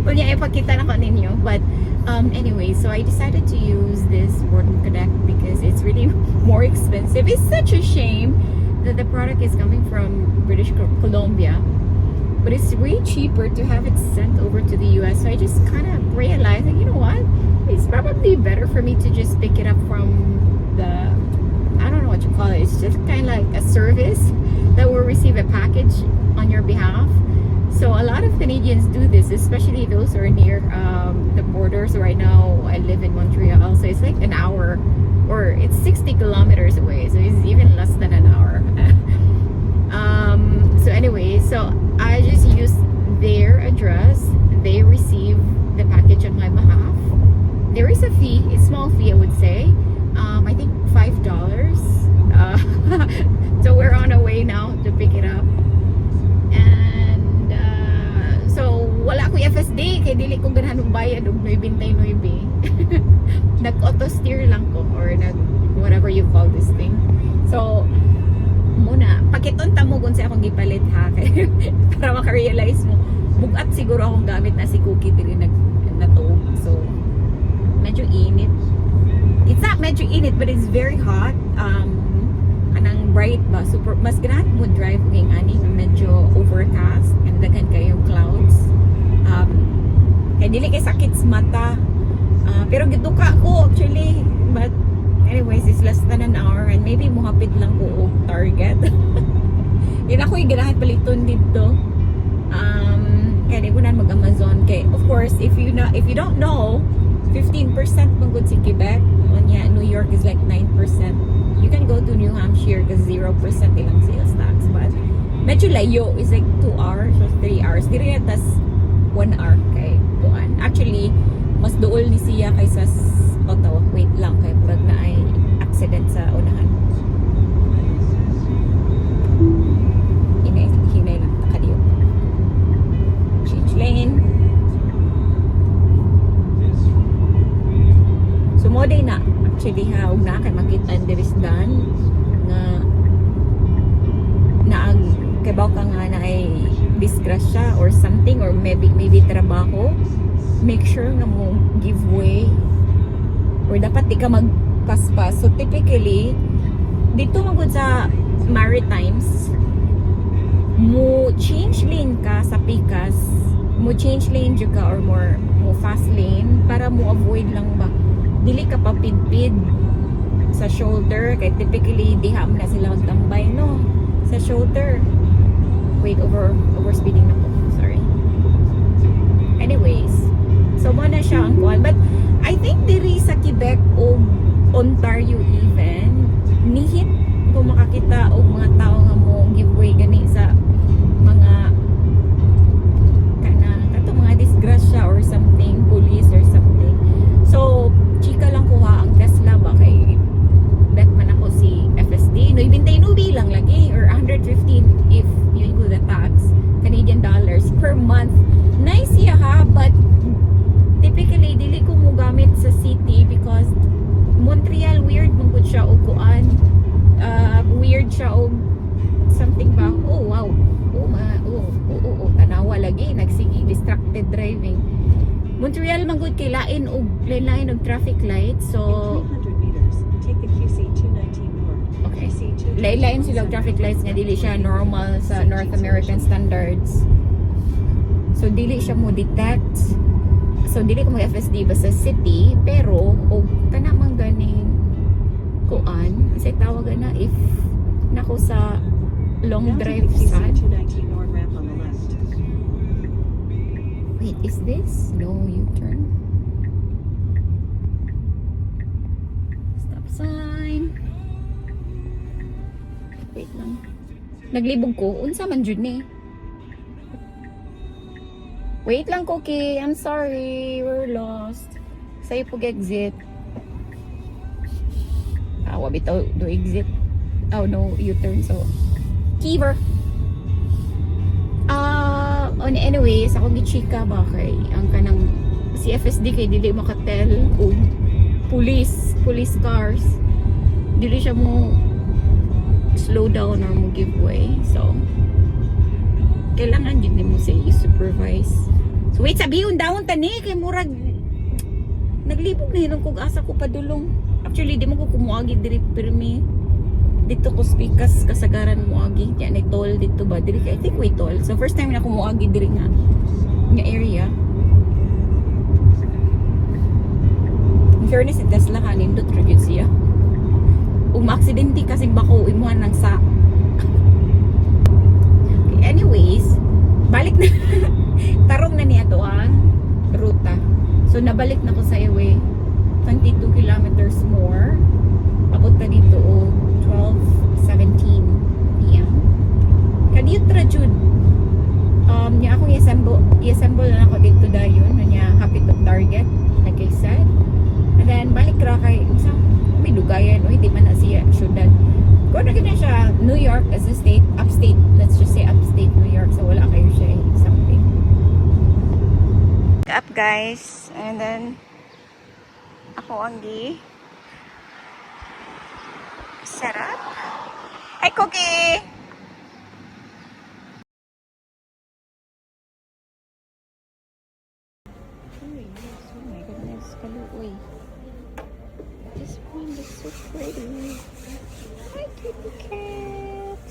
Kunya ipakita na ko ninyo. But anyway, so I decided to use this Borden Connect because it's really more expensive. It's such a shame that the product is coming from British Columbia, but it's way cheaper to have it sent over to the US. So I just kind of realized that, you know what, it's probably better for me to just pick it up from the, I don't know what you call it, it's just kind of like a service that will receive a package on your behalf. So a lot of Canadians do this, especially those who are near the borders. Right now I live in Montreal, so it's like an hour, or it's 60 kilometers away, so it's even less than an hour. So anyway, so I just use their address, they receive the package on my behalf. There is a fee, a small fee I would say, I think $5. So we're on our way now to pick it up. And so wala ko FSD, kay dili ko ganahan og bayad og 99. Nag-auto steer lang ko, or nag whatever you call this thing. So muna, pakiton ta mo kung sa akong gipalit ha, para maka-realize mo, bugat siguro akong gamit na si Cookie diri natog. So medyo init. It's not medyo init, but it's very hot. Anang bright ba, super, mas ganahan mo drive ngayong ani medyo overcast and daghan kayo clouds. Kaya dili kay sakit sa mata, pero gituka ko actually, but anyways, it's less than an hour and maybe muhapit lang ko og Target. Yun ako yung ganahan paliton dito. Kaya di ko na mag-Amazon. Kay of course, if you don't know, 15% mangod si Quebec. Onya, New York is like 9%. You can go to New Hampshire because 0% ilang sales tax. But medyo layo is like 2 hours or 3 hours. Diri na tas 1 hour kay Tuan. Actually, mas duol ni siya kaysa Ottawa. Wait lang, kay murag na ay accident sa unahan. Hinay lang takadiyo. Change lane. So mo day na actually ha, ug na kay makita there is done nga naag kay baka nga na ay disgrasya or something, or maybe trabaho. Make sure na mo give way, or dapat di ka magpaspas. So typically dito magud sa Maritimes, mo change lane ka sa Pikas, mo change lane jud ka or more mo fast lane para mo avoid lang ba dili ka papidpid sa shoulder, kay typically diha na sila magtambay no sa shoulder. Wait, overspeeding na po, sorry. Anyways, so mo na siya ang kuan, but I think diri sa Quebec o Ontario even nihit ko makakita og mga tao nga mo giveaway gani sa mga kato mga disgrasya or something, police or something. So chika lang kuha ang Tesla ba, kay bet man ako si FSD no ibintay nubi lang lagi, or 115 if you include the tax, Canadian dollars per month. Nice siya ha, but typically dili ko mo gamit sa city because Montreal weird mong siya og kuan, weird siya og something ba. Oh wow, tanawa lagi nagsigi distracted driving. Montreal manggod kay lain og traffic light, so 300 meters, take the QC 219 north. okay. QC 219 Lain sila og traffic lights nga dili siya normal sa North American standards. So dili siya mo detect. So dili ko mag-FSD ba sa city, pero og kana man ganing kuan, say tawagan na if nako sa long Now drive take the side. QC 219 north ramp on the left. Wait, is this? No, U-turn. Stop sign. Wait lang. Naglibog ko. Unsa man jud ni? Wait lang, Cookie. I'm sorry. We're lost. Sa'yo pag exit. Wabitaw do exit. Oh no, U-turn. So, Kiver. Anyways, ako gichika ba kay ang kanang si FSD kay dili makatel og police cars, dili siya mo slow down or mo give way. So kailangan din mo siya i-supervise. So wait, sabihin daon tani kay murag naglibog na hinong kog asa ko padulong. Actually di mo ko kumuagi diri pirmi. Dito ko speakas kasagaran muagi. Yan ay toll dito ba diri kay I think we toll. So first time na kumuagi diri nga area. In fairness, it Tesla ka nindot tribute siya. Umaksidente kasi bako imuhan ng sa. Okay, anyways, balik na. Tarong na niya to ang ruta. So nabalik na ko sa highway 22 kilometers more. Abot na dito 12:17 p.m. Kadiyot ra jud. Niya akong i-assemble na ako dito dayon niya happy to target like I said. And then balik ra kay sa may dugayan o hindi man na siya syudad. Kung na kina siya New York as a state, upstate, let's just say upstate New York, so wala kayo siya something. Up guys, and then ako ang sarap. Hi Cookie! Oh my goodness, kaluoy. This one is so pretty. Hi, kitty cat.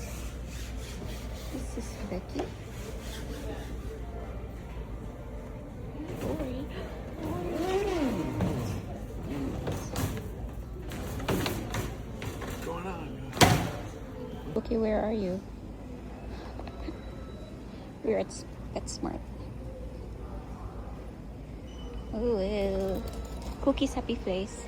This is Becky. Boy. Okay, where are you? We're at PetSmart. Ooh, Cookie's happy face.